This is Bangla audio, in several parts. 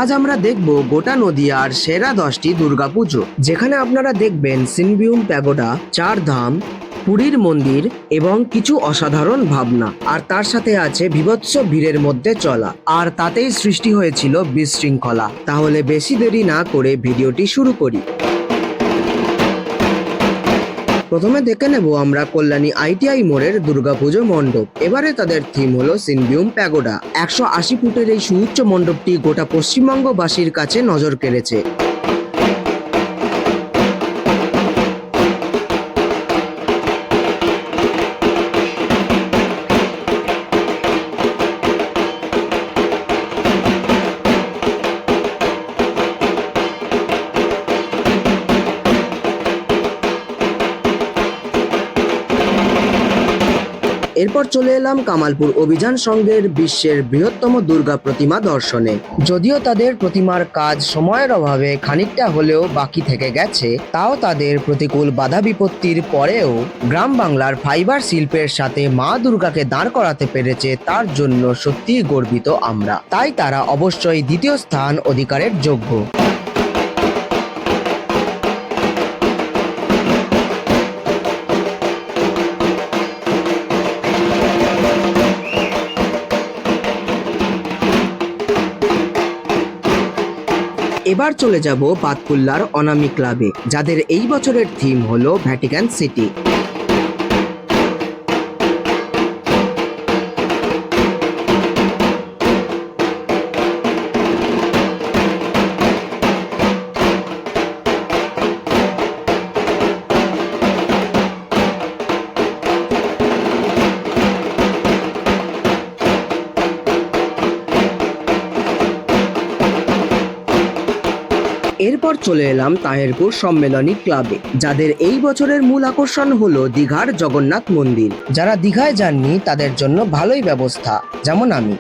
আজ আমরা দেখব গোটা নদিয়ার সেরা 10টি দুর্গাপুজো, যেখানে আপনারা দেখবেন সিনবিউম প্যাগোডা, চার ধাম, পুরীর মন্দির এবং কিছু অসাধারণ ভাবনা। আর তার সাথে আছে বীভৎস ভিড়ের মধ্যে চলা, আর তাতেই সৃষ্টি হয়েছিল বিশৃঙ্খলা। তাহলে বেশি দেরি না করে ভিডিওটি শুরু করি। প্রথমে দেখে নেব আমরা কল্যাণী আইটিআই মোড়ের দুর্গাপুজো মণ্ডপ। এবারে তাদের থিম হলো সিনবিউম প্যাগোডা। 180 ফুটের এই সুউচ্চ মণ্ডপটি গোটা পশ্চিমবঙ্গবাসীর কাছে নজর কেড়েছে। এরপর চলে এলাম কামালপুর অভিযান সংঘের বিশ্বের বৃহত্তম দুর্গা প্রতিমা দর্শনে। যদিও তাদের প্রতিমার কাজ সময়ের অভাবে খানিকটা হলেও বাকি থেকে গেছে, তাও তাদের প্রতিকূল বাধা বিপত্তির পরেও গ্রাম বাংলার ফাইবার শিল্পের সাথে মা দুর্গাকে দাঁড় করাতে পেরেছে, তার জন্য সত্যিই গর্বিত আমরা। তাই তারা অবশ্যই দ্বিতীয় স্থান অধিকারের যোগ্য। এবার চলে যাব বাতকুল্লার অনামি ক্লাবে, যাদের এই বছরের থিম হলো ভ্যাটিকান সিটি। এরপর চলে এলাম তাহেরপুর সম্মেলনী ক্লাবে, যাদের এই বছরের মূল আকর্ষণ হলো দীঘার জগন্নাথ মন্দির। যারা দীঘায় যাননি তাদের জন্য ভালোই ব্যবস্থা, যেমন আমি।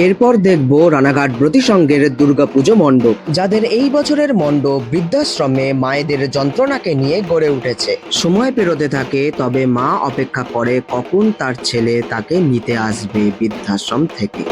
এরপর দেখব রানাঘাট ব্রতী সংঘের দুর্গাপুজো মণ্ডপ, যাদের এই বছরের মণ্ডপ বৃদ্ধাশ্রমে মায়েদের যন্ত্রণাকে নিয়ে গড়ে উঠেছে। সময় পেরোতে থাকে, তবে মা অপেক্ষা করে কখন তার ছেলে তাকে নিতে আসবে বৃদ্ধাশ্রম থেকে।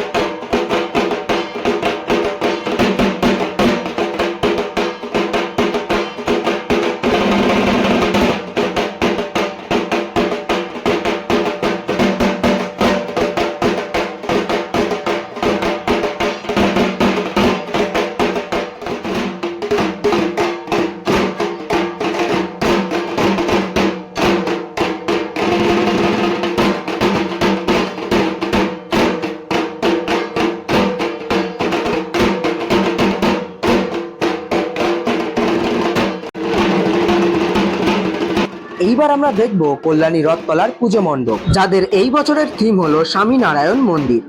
এইবার আমরা দেখব কল্যাণী রথতলার পুজো মণ্ডপ, যাদের এই বছরের থিম হলো স্বামী নারায়ণ মন্দির।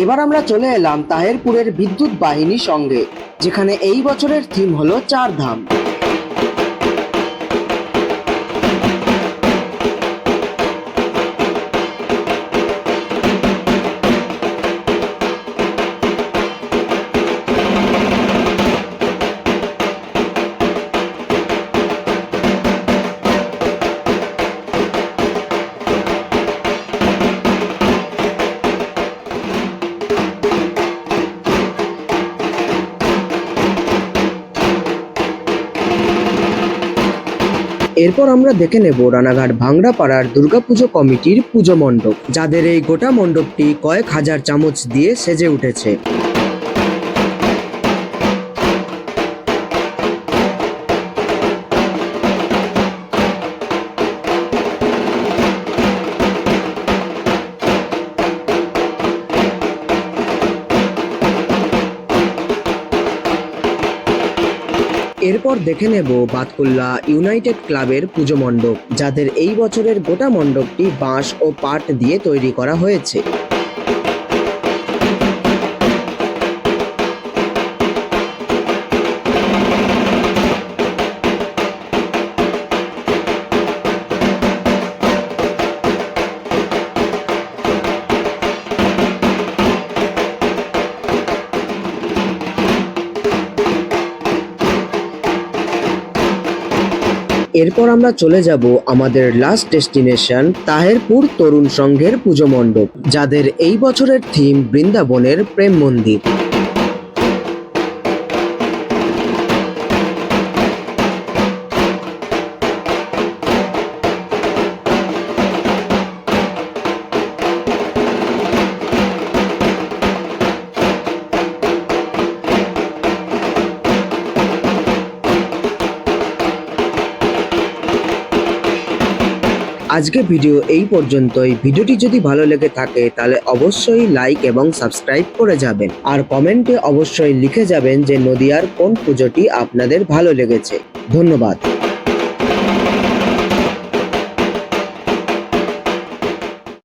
এবার আমরা চলে এলাম তাহেরপুরের বিদ্যুৎ বাহিনী সঙ্গে, যেখানে এই বছরের থিম হলো চার ধাম। এরপর আমরা দেখে নেব রানাঘাট ভাংড়াপাড়ার দুর্গাপুজো কমিটির পুজো মণ্ডপ, যাদের এই গোটা মণ্ডপটি কয়েক হাজার চামচ দিয়ে সেজে উঠেছে। এরপর দেখে নেব বাতকুল্লা ইউনাইটেড ক্লাবের পুজো মণ্ডপ, যাদের এই বছরের গোটা মণ্ডপটি বাঁশ ও পাট দিয়ে তৈরি করা হয়েছে। এরপর আমরা চলে যাব আমাদের লাস্ট ডেস্টিনেশন তাহেরপুর তরুণ সংঘের পুজো মণ্ডপ, যাদের এই বছরের থিম বৃন্দাবনের প্রেম মন্দির। আজকে ভিডিও এই পর্যন্তই। ভিডিওটি যদি ভালো লেগে থাকে তাহলে অবশ্যই লাইক এবং সাবস্ক্রাইব করে যাবেন, আর কমেন্টে অবশ্যই লিখে যাবেন যে নদিয়ার কোন পুজোটি আপনাদের ভালো লেগেছে। ধন্যবাদ।